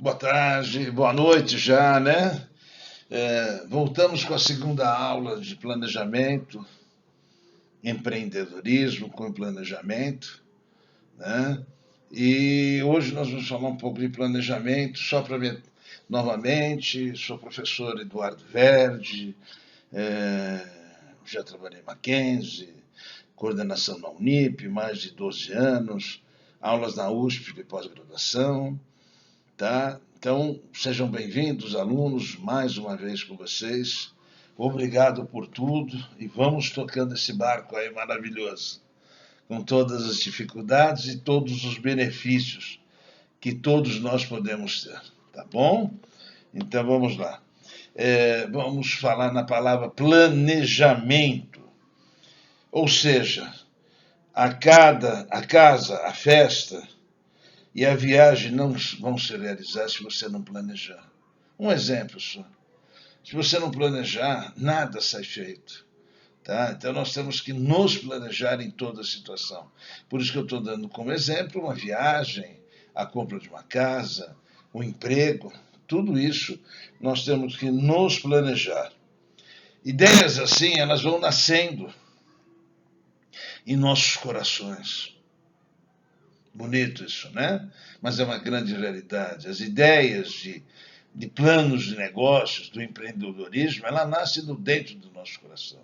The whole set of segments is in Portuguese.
Boa tarde, boa noite já, né? Voltamos com a segunda aula de planejamento, empreendedorismo com planejamento, né? E hoje nós vamos falar um pouco de planejamento, só para ver novamente, sou o professor Eduardo Verde, é, já trabalhei em Mackenzie, coordenação na Unip, mais de 12 anos, aulas na USP de pós-graduação, tá? Então, sejam bem-vindos, alunos, mais uma vez com vocês. Obrigado por tudo e vamos tocando esse barco aí maravilhoso, com todas as dificuldades e todos os benefícios que todos nós podemos ter, tá bom? Então, vamos lá. Vamos falar na palavra planejamento, ou seja, a casa, a festa e a viagem não vão se realizar se você não planejar. Um exemplo só. Se você não planejar, nada sai feito. Tá? Então nós temos que nos planejar em toda a situação. Por isso que eu estou dando como exemplo uma viagem, a compra de uma casa, um emprego, tudo isso nós temos que nos planejar. Ideias assim, elas vão nascendo em nossos corações. Bonito isso, né? Mas é uma grande realidade. As ideias de planos de negócios, do empreendedorismo, ela nasce do dentro do nosso coração.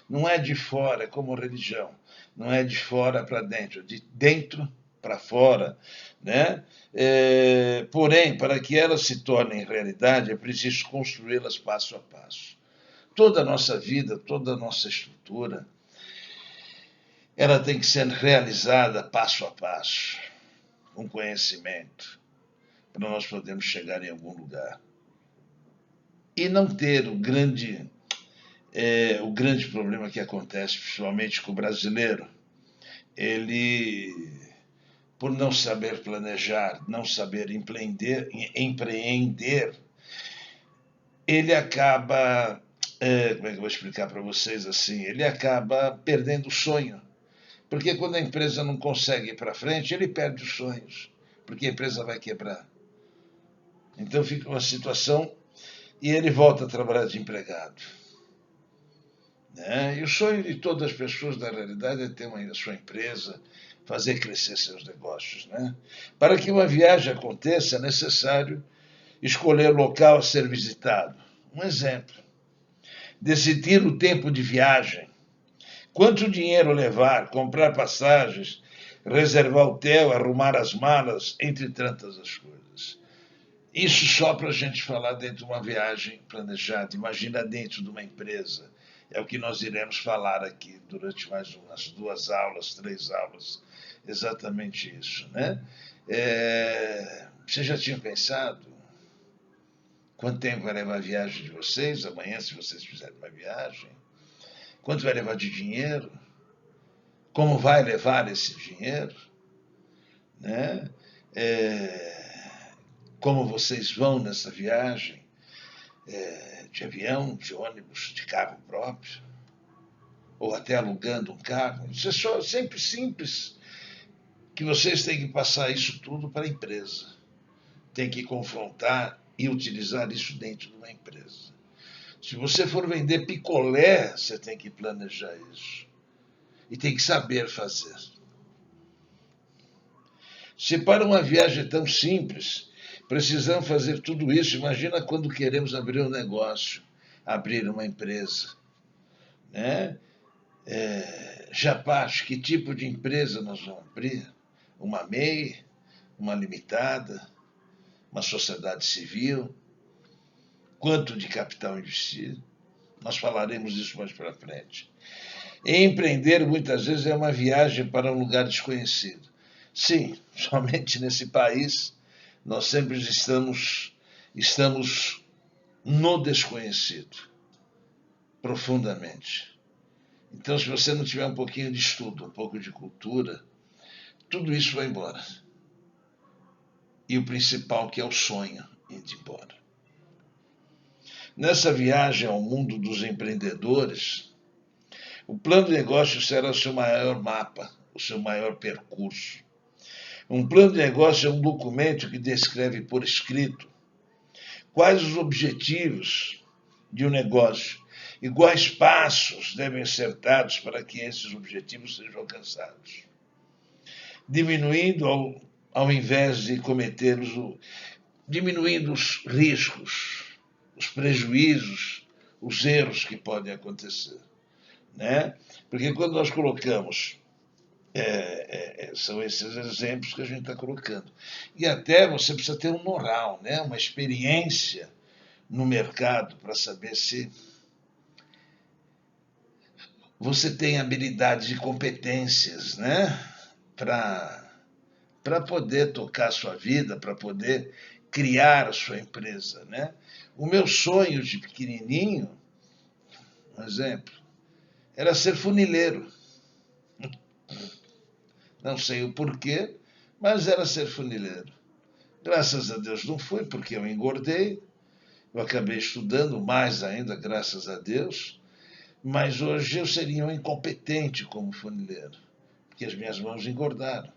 Não é de fora, é como religião. Não é de fora para dentro, é de dentro para fora, né? Porém, para que elas se tornem realidade, é preciso construí-las passo a passo. Toda a nossa vida, toda a nossa estrutura, ela tem que ser realizada passo a passo, com conhecimento, para nós podermos chegar em algum lugar. E não ter o grande problema que acontece, principalmente com o brasileiro. Ele, por não saber planejar, não saber empreender, ele acaba, como é que eu vou explicar para vocês assim, ele acaba perdendo o sonho. Porque quando a empresa não consegue ir para frente, ele perde os sonhos, porque a empresa vai quebrar. Então fica uma situação e ele volta a trabalhar de empregado. Né? E o sonho de todas as pessoas, na realidade, é ter a sua empresa, fazer crescer seus negócios. Né? Para que uma viagem aconteça, é necessário escolher o local a ser visitado. Um exemplo: decidir o tempo de viagem, quanto dinheiro levar, comprar passagens, reservar hotel, arrumar as malas, entre tantas as coisas. Isso só para a gente falar dentro de uma viagem planejada. Imagina dentro de uma empresa. É o que nós iremos falar aqui durante mais umas 2 aulas, 3 aulas. Exatamente isso, né? Você já tinha pensado quanto tempo vai levar a viagem de vocês amanhã, se vocês fizerem uma viagem? Quanto vai levar de dinheiro? Como vai levar esse dinheiro? Né? Como vocês vão nessa viagem? De avião, de ônibus, de carro próprio, ou até alugando um carro. Isso é só sempre simples, que vocês têm que passar isso tudo para a empresa. Tem que confrontar e utilizar isso dentro de uma empresa. Se você for vender picolé, você tem que planejar isso. E tem que saber fazer. Se para uma viagem tão simples, precisamos fazer tudo isso, imagina quando queremos abrir um negócio, abrir uma empresa. Né? Japaz, que tipo de empresa nós vamos abrir? Uma MEI, uma limitada, uma sociedade civil? Quanto de capital investir? Nós falaremos disso mais para frente. E empreender muitas vezes é uma viagem para um lugar desconhecido. Sim, somente nesse país nós sempre estamos no desconhecido, profundamente. Então, se você não tiver um pouquinho de estudo, um pouco de cultura, tudo isso vai embora. E o principal, que é o sonho, indo embora. Nessa viagem ao mundo dos empreendedores, o plano de negócio será o seu maior mapa, o seu maior percurso. Um plano de negócio é um documento que descreve por escrito quais os objetivos de um negócio e quais passos devem ser dados para que esses objetivos sejam alcançados, diminuindo ao invés de cometê-los, diminuindo os riscos, os prejuízos, os erros que podem acontecer, né? Porque quando nós colocamos são esses exemplos que a gente está colocando. E até você precisa ter um know-how, né? Uma experiência no mercado para saber se você tem habilidades e competências, né? Para poder tocar a sua vida, para poder criar a sua empresa, né? O meu sonho de pequenininho, um exemplo, era ser funileiro. Não sei o porquê, mas era ser funileiro. Graças a Deus não fui, porque eu engordei. Eu acabei estudando mais ainda, graças a Deus. Mas hoje eu seria um incompetente como funileiro, porque as minhas mãos engordaram.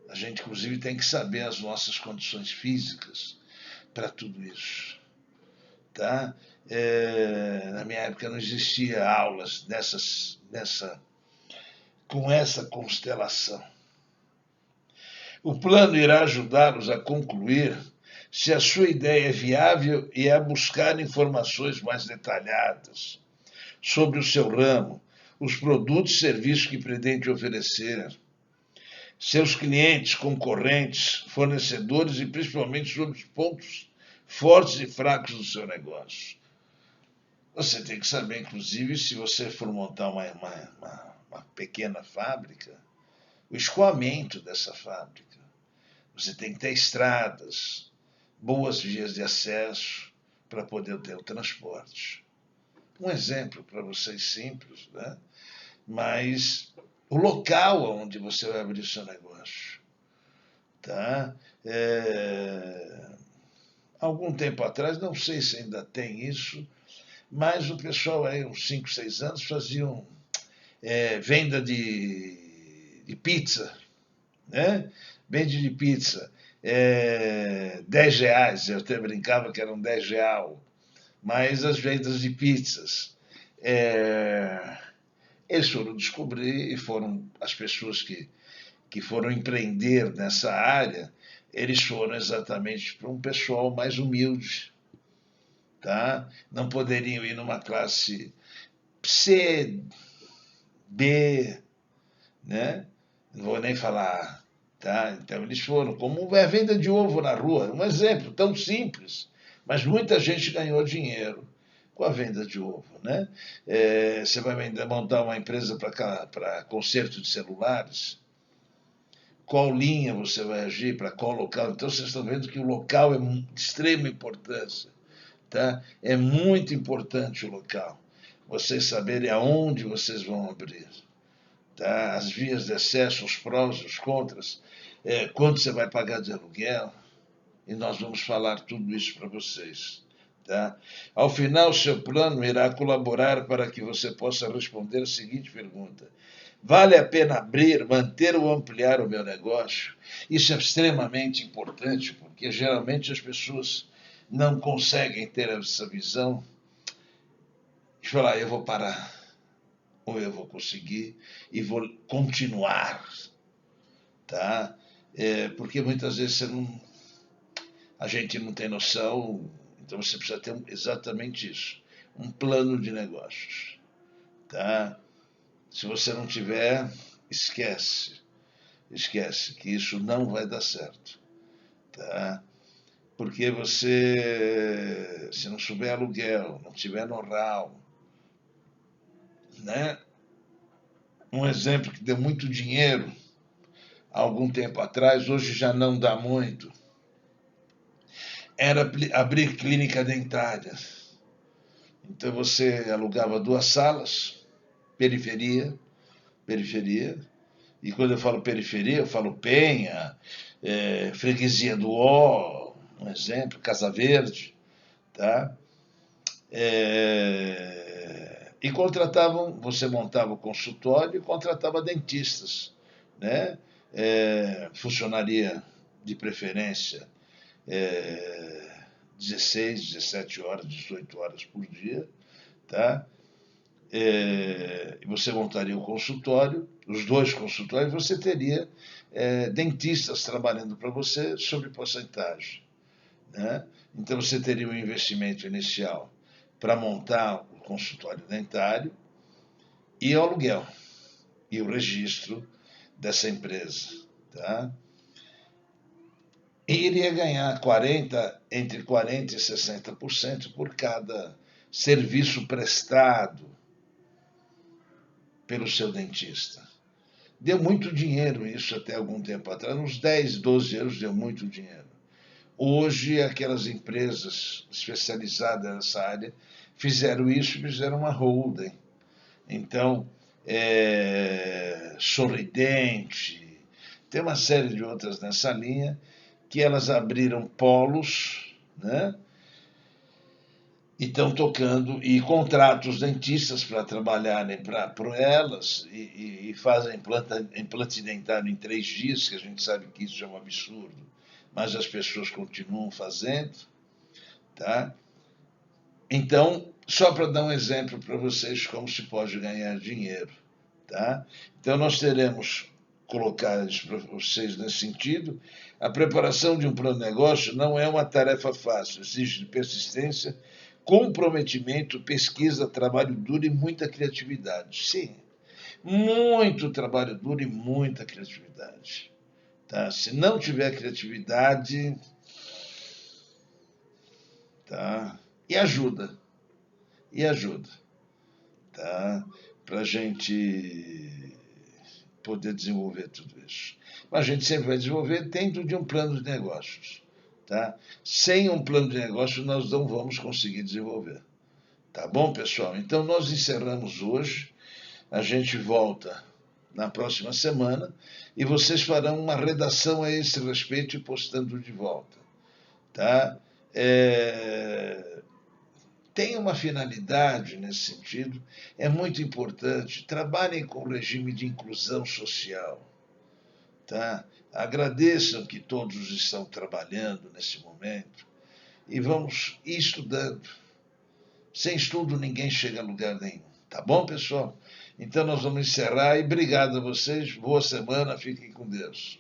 A gente, inclusive, tem que saber as nossas condições físicas para tudo isso. Tá? Na minha época não existia aulas com essa constelação. O plano irá ajudá-los a concluir se a sua ideia é viável e a buscar informações mais detalhadas sobre o seu ramo, os produtos e serviços que pretende oferecer, seus clientes, concorrentes, fornecedores e principalmente sobre os pontos fortes e fracos do seu negócio. Você tem que saber, inclusive, se você for montar uma pequena fábrica, o escoamento dessa fábrica. Você tem que ter estradas, boas vias de acesso para poder ter o transporte. Um exemplo para vocês simples, né? Mas o local onde você vai abrir o seu negócio. Tá? Algum tempo atrás, não sei se ainda tem isso, mas o pessoal aí, uns 5, 6 anos, faziam venda de pizza, né? Vende de pizza. R$ 10, eu até brincava que eram R$ 10, mas as vendas de pizzas. Eles foram descobrir e foram as pessoas que foram empreender nessa área, eles foram exatamente para um pessoal mais humilde, tá? Não poderiam ir numa classe C, B, né? Não vou nem falar, tá? Então eles foram como a venda de ovo na rua, um exemplo tão simples, mas muita gente ganhou dinheiro com a venda de ovo, né? Você vai montar uma empresa para conserto de celulares, qual linha você vai agir, para qual local. Então vocês estão vendo que o local é de extrema importância. Tá? É muito importante o local. Vocês saberem aonde vocês vão abrir. Tá? As vias de acesso, os prós, os contras, quanto você vai pagar de aluguel. E nós vamos falar tudo isso para vocês. Tá? Ao final, seu plano irá colaborar para que você possa responder a seguinte pergunta: vale a pena abrir, manter ou ampliar o meu negócio? Isso é extremamente importante, porque geralmente as pessoas não conseguem ter essa visão de falar, eu vou parar, ou eu vou conseguir e vou continuar, tá? Porque muitas vezes a gente não tem noção, então você precisa ter exatamente isso, um plano de negócios, tá? Se você não tiver, esquece que isso não vai dar certo, tá? Porque você, se não souber aluguel, não tiver know-how, né? Um exemplo que deu muito dinheiro há algum tempo atrás, hoje já não dá muito, era abrir clínica dentária. Então você alugava 2 salas, periferia, e quando eu falo periferia, eu falo Penha, Freguesia do Ó, um exemplo, Casa Verde, tá? E contratavam, você montava o consultório e contratava dentistas, né? funcionaria de preferência 16, 17 horas, 18 horas por dia, tá? Você montaria o consultório, os dois consultórios, você teria dentistas trabalhando para você sobre porcentagem, né? Então você teria um investimento inicial para montar o consultório dentário e o aluguel e o registro dessa empresa, tá? E iria ganhar entre 40% e 60% por cada serviço prestado pelo seu dentista. Deu muito dinheiro isso até algum tempo atrás, uns 10, 12 anos deu muito dinheiro. Hoje, aquelas empresas especializadas nessa área fizeram isso e fizeram uma holding. Então, Sorridente, tem uma série de outras nessa linha, que elas abriram polos, né? E estão tocando, e contratam os dentistas para trabalharem para elas, e fazem implante dentário em 3 dias, que a gente sabe que isso é um absurdo, mas as pessoas continuam fazendo, tá? Então, só para dar um exemplo para vocês como se pode ganhar dinheiro, tá? Então, nós teremos colocar isso para vocês nesse sentido. A preparação de um plano de negócio não é uma tarefa fácil, exige persistência, comprometimento, pesquisa, trabalho duro e muita criatividade. Sim, muito trabalho duro e muita criatividade. Tá? Se não tiver criatividade, tá? E ajuda, tá? Para a gente poder desenvolver tudo isso. Mas a gente sempre vai desenvolver dentro de um plano de negócios, tá? Sem um plano de negócios nós não vamos conseguir desenvolver. Tá bom, pessoal? Então nós encerramos hoje. A gente volta na próxima semana e vocês farão uma redação a esse respeito e postando de volta, tá? Tem uma finalidade nesse sentido, é muito importante. Trabalhem com o regime de inclusão social, tá? Agradeçam que todos estão trabalhando nesse momento e vamos ir estudando. Sem estudo ninguém chega a lugar nenhum. Tá bom, pessoal? Então nós vamos encerrar e obrigado a vocês. Boa semana, fiquem com Deus.